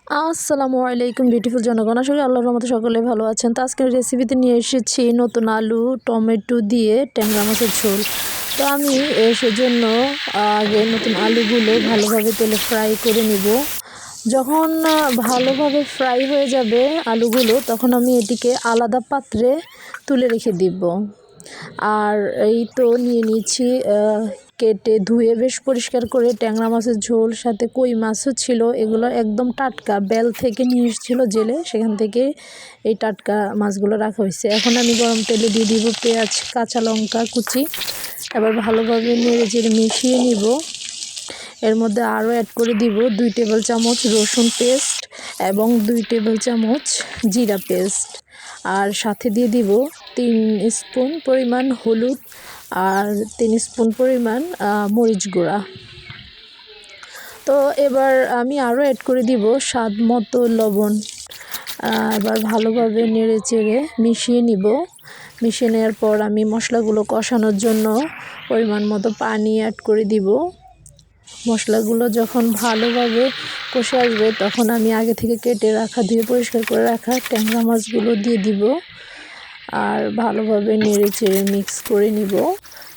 আসসালামু আলাইকুম বিউটিফুল জনগণ, আশা করি আল্লাহর রহমতে সকলে ভালো আছেন। তো আজকের রেসিপিতে নিয়ে এসেছি নতুন আলু টমেটো দিয়ে ট্যাংরা মাছের ঝোল। তো আমি সেজন্য আগে নতুন আলুগুলো ভালোভাবে তেলে ফ্রাই করে নিব। যখন ভালোভাবে ফ্রাই হয়ে যাবে আলুগুলো, তখন আমি এটিকে আলাদা পাত্রে তুলে রেখে দিব। আর এই তো নিয়ে নিচ্ছি কেটে ধুয়ে বেশ পরিষ্কার করে ট্যাংরা মাছের ঝোল, সাথে কই মাছও ছিল। এগুলো একদম টাটকা, বেল থেকে নিয়ে এসেছিলো জেলে, সেখান থেকে এই টাটকা মাছগুলো রাখা হয়েছে। এখন আমি গরম তেলে দিয়ে দিব পেঁয়াজ, কাঁচা লঙ্কা কুচি। এবার ভালোভাবে নেড়ে চেড়ে মিশিয়ে নিব। এর মধ্যে আরও অ্যাড করে দিব 2 টেবিল চামচ রসুন পেস্ট এবং 2 টেবিল চামচ জিরা পেস্ট। আর সাথে দিয়ে দিব 3 স্পুন পরিমাণ হলুদ আর 3 স্পুন পরিমাণ মরিচ গুঁড়া। তো এবার আমি আরও অ্যাড করে দিব স্বাদ মতো লবণ। এবার ভালোভাবে নেড়ে চেড়ে মিশিয়ে নিব। মিশিয়ে নেওয়ার পর আমি মশলাগুলো কষানোর জন্য পরিমাণ মতো পানি অ্যাড করে দিব। মশলাগুলো যখন ভালোভাবে কষে আসবে, তখন আমি আগে থেকে কেটে রাখা, ধুয়ে পরিষ্কার করে রাখা ট্যাংরা মাছগুলো দিয়ে দিব। আর ভালোভাবে নেড়ে চেড়ে মিক্স করে নিব।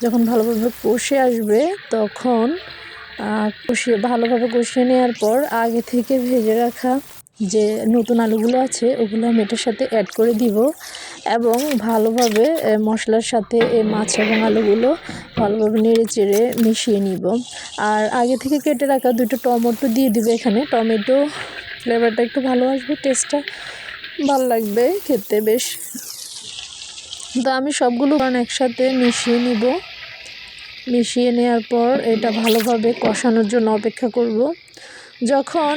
যখন ভালোভাবে কষে আসবে, তখন ভালোভাবে কষিয়ে নেওয়ার পর আগে থেকে ভেজে রাখা যে নতুন আলুগুলো আছে, ওগুলো আমি এটার সাথে অ্যাড করে দিব এবং ভালোভাবে মশলার সাথে এই মাছ এবং আলুগুলো ভালোভাবে নেড়ে চেড়ে মিশিয়ে নিব। আর আগে থেকে কেটে রাখা 2টা টমেটো দিয়ে দিব এখানে। টমেটো ফ্লেভারটা একটু ভালো আসবে, টেস্টটা ভালো লাগবে খেতে বেশ। তো আমি সবগুলো একসাথে মিশিয়ে নিব। মিশিয়ে নেওয়ার পর এটা ভালোভাবে কষানোর জন্য অপেক্ষা করব। যখন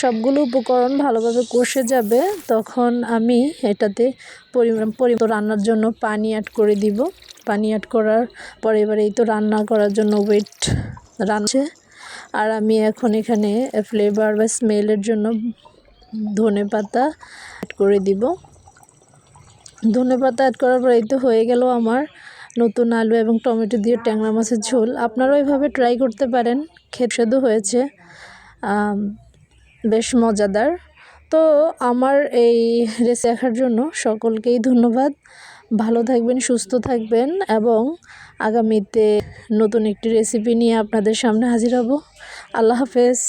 সবগুলো উপকরণ ভালোভাবে কষে যাবে, তখন আমি এটাতে পরিমাণ রান্নার জন্য পানি অ্যাড করে দিব। পানি অ্যাড করার পরে এবার এই তো রান্না করার জন্য ওয়েট রাঁধছে। আর আমি এখন এখানে ফ্লেভার বা স্মেলের জন্য ধনেপাতা অ্যাড করে দিব। ধনেপাতা অ্যাড করার পর এই তো হয়ে গেল আমার নতুন আলু এবং টমেটো দিয়ে ট্যাংরা মাছের ঝোল। আপনারাও এভাবে ট্রাই করতে পারেন, খেতে সুস্বাদু হয়েছে, বেশ মজাদার। তো আমার এই রেসিপি দেখার জন্য সকলকেই ধন্যবাদ। ভালো থাকবেন, সুস্থ থাকবেন এবং আগামীতে নতুন একটি রেসিপি নিয়ে আপনাদের সামনে হাজির হব। আল্লাহ হাফেজ।